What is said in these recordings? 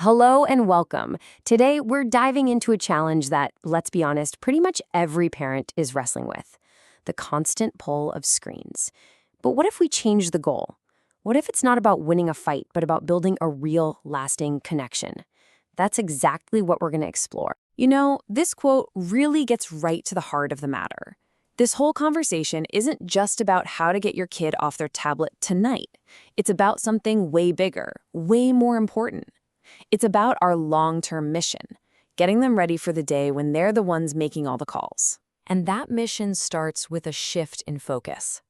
Hello and welcome. Today, we're diving into a challenge that, let's be honest, pretty much every parent is wrestling with: the constant pull of screens. But what if we change the goal? What if it's not about winning a fight, but about building a real, lasting connection? That's exactly what we're going to explore. You know, this quote really gets right to the heart of the matter. This whole conversation isn't just about how to get your kid off their tablet tonight. It's about something way bigger, way more important. It's about our long-term mission, getting them ready for the day when they're the ones making all the calls. And that mission starts with a shift in focus.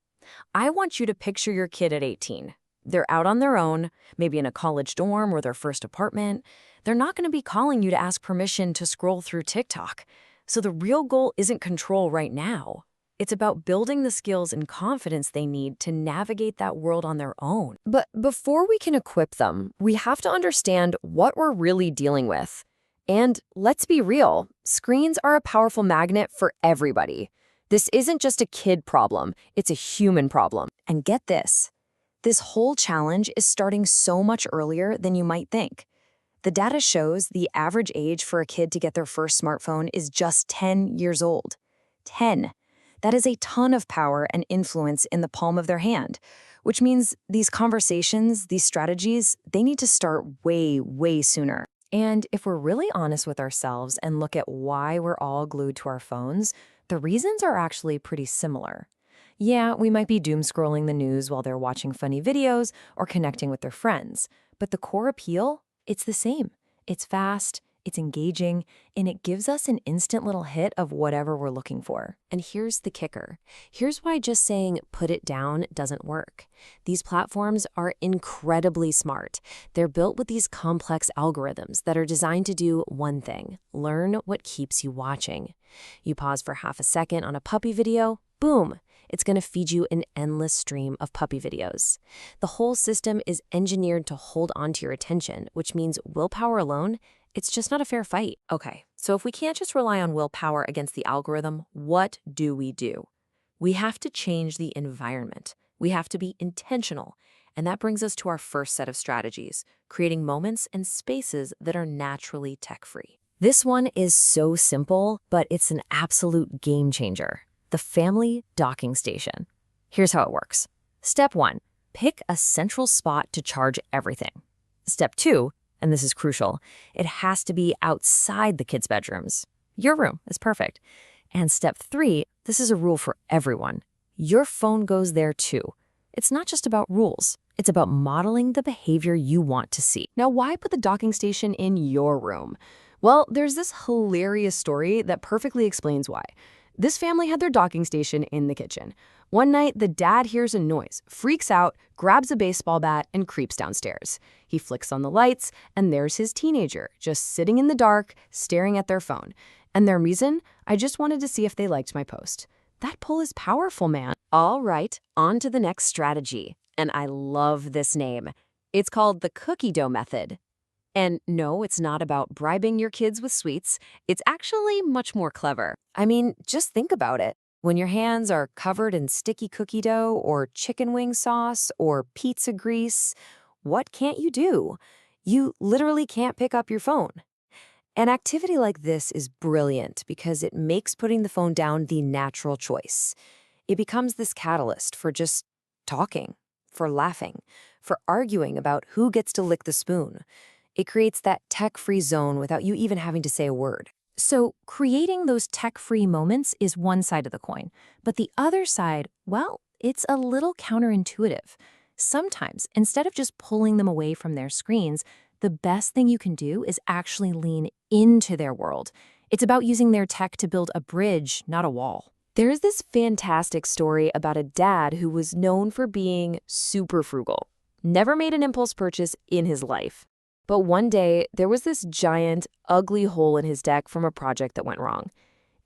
I want you to picture your kid at 18. They're out on their own, maybe in a college dorm or their first apartment. They're not going to be calling you to ask permission to scroll through TikTok. So the real goal isn't control right now. It's about building the skills and confidence they need to navigate that world on their own. But before we can equip them, we have to understand what we're really dealing with. And let's be real, screens are a powerful magnet for everybody. This isn't just a kid problem, it's a human problem. And get this whole challenge is starting so much earlier than you might think. The data shows the average age for a kid to get their first smartphone is just 10 years old. 10. That is a ton of power and influence in the palm of their hand, which means these conversations, these strategies, they need to start way, way sooner. And if we're really honest with ourselves and look at why we're all glued to our phones, the reasons are actually pretty similar. Yeah, we might be doom scrolling the news while they're watching funny videos or connecting with their friends, but the core appeal, it's the same. It's fast, it's engaging, and it gives us an instant little hit of whatever we're looking for. And here's the kicker. Here's why just saying put it down doesn't work. These platforms are incredibly smart. They're built with these complex algorithms that are designed to do one thing: learn what keeps you watching. You pause for half a second on a puppy video, boom, it's going to feed you an endless stream of puppy videos. The whole system is engineered to hold on to your attention, which means willpower alone, it's just not a fair fight. Okay, so if we can't just rely on willpower against the algorithm, what do? We have to change the environment. We have to be intentional. And that brings us to our first set of strategies: creating moments and spaces that are naturally tech-free. This one is so simple, but it's an absolute game changer: the family docking station. Here's how it works. Step 1, pick a central spot to charge everything. Step 2, and this is crucial, it has to be outside the kids' bedrooms. Your room is perfect. And step 3, this is a rule for everyone. Your phone goes there too. It's not just about rules. It's about modeling the behavior you want to see. Now, why put the docking station in your room? Well, there's this hilarious story that perfectly explains why. This family had their docking station in the kitchen. One night, the dad hears a noise, freaks out, grabs a baseball bat, and creeps downstairs. He flicks on the lights, and there's his teenager, just sitting in the dark, staring at their phone. And their reason? I just wanted to see if they liked my post. That pull is powerful, man. All right, on to the next strategy. And I love this name. It's called the cookie dough method. And no, it's not about bribing your kids with sweets. It's actually much more clever. I mean, just think about it. When your hands are covered in sticky cookie dough or chicken wing sauce or pizza grease, what can't you do? You literally can't pick up your phone. An activity like this is brilliant because it makes putting the phone down the natural choice. It becomes this catalyst for just talking, for laughing, for arguing about who gets to lick the spoon. It creates that tech-free zone without you even having to say a word. So creating those tech-free moments is one side of the coin. But the other side, well, it's a little counterintuitive. Sometimes, instead of just pulling them away from their screens, the best thing you can do is actually lean into their world. It's about using their tech to build a bridge, not a wall. There's this fantastic story about a dad who was known for being super frugal. Never made an impulse purchase in his life. But one day, there was this giant, ugly hole in his deck from a project that went wrong.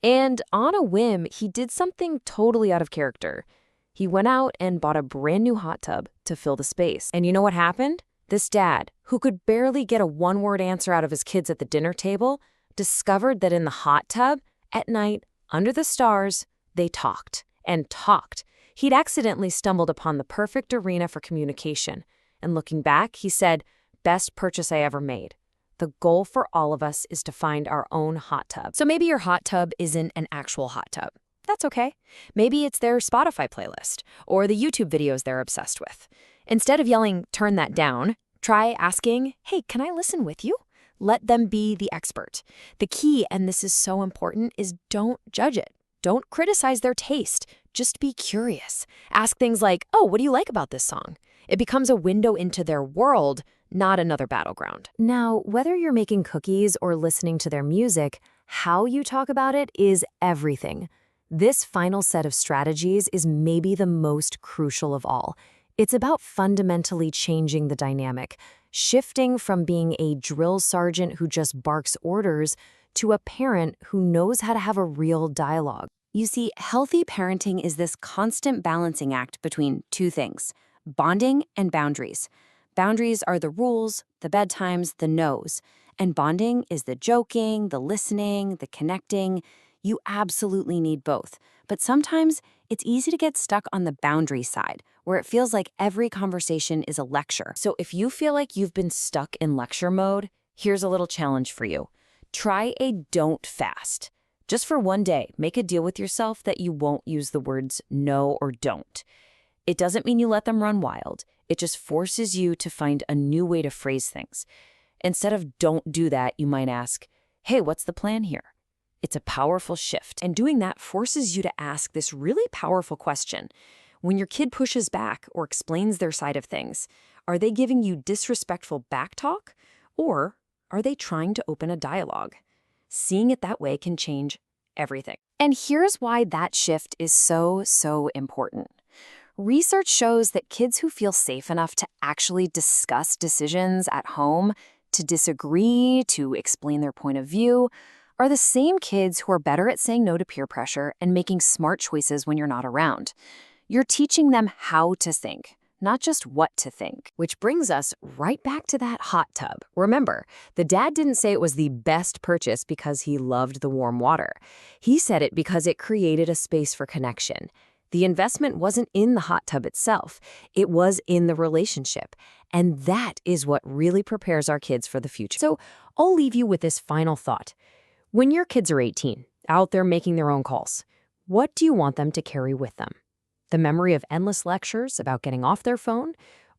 And on a whim, he did something totally out of character. He went out and bought a brand new hot tub to fill the space. And you know what happened? This dad, who could barely get a one-word answer out of his kids at the dinner table, discovered that in the hot tub, at night, under the stars, they talked and talked. He'd accidentally stumbled upon the perfect arena for communication. And looking back, he said, "Best purchase I ever made." The goal for all of us is to find our own hot tub. So maybe your hot tub isn't an actual hot tub. That's okay. Maybe it's their Spotify playlist or the YouTube videos they're obsessed with. Instead of yelling, "Turn that down," try asking, "Hey, can I listen with you?" Let them be the expert. The key, and this is so important, is don't judge it. Don't criticize their taste. Just be curious. Ask things like, "Oh, what do you like about this song?" It becomes a window into their world, not another battleground. Now, whether you're making cookies or listening to their music, how you talk about it is everything. This final set of strategies is maybe the most crucial of all. It's about fundamentally changing the dynamic, shifting from being a drill sergeant who just barks orders to a parent who knows how to have a real dialogue. You see, healthy parenting is this constant balancing act between two things: bonding and boundaries. Boundaries are the rules, the bedtimes, the no's. And bonding is the joking, the listening, the connecting. You absolutely need both. But sometimes it's easy to get stuck on the boundary side, where it feels like every conversation is a lecture. So if you feel like you've been stuck in lecture mode, here's a little challenge for you. Try a don't fast. Just for one day, make a deal with yourself that you won't use the words no or don't. It doesn't mean you let them run wild. It just forces you to find a new way to phrase things. Instead of "don't do that," you might ask, "Hey, what's the plan here?" It's a powerful shift, and doing that forces you to ask this really powerful question. When your kid pushes back or explains their side of things, are they giving you disrespectful backtalk, or are they trying to open a dialogue? Seeing it that way can change everything. And here's why that shift is so important. Research shows that kids who feel safe enough to actually discuss decisions at home, to disagree, to explain their point of view, are the same kids who are better at saying no to peer pressure and making smart choices when you're not around. You're teaching them how to think, not just what to think. Which brings us right back to that hot tub. Remember, the dad didn't say it was the best purchase because he loved the warm water. He said it because it created a space for connection. The investment wasn't in the hot tub itself. It was in the relationship. And that is what really prepares our kids for the future. So I'll leave you with this final thought. When your kids are 18, out there making their own calls, what do you want them to carry with them? The memory of endless lectures about getting off their phone,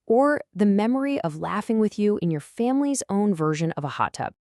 or the memory of laughing with you in your family's own version of a hot tub?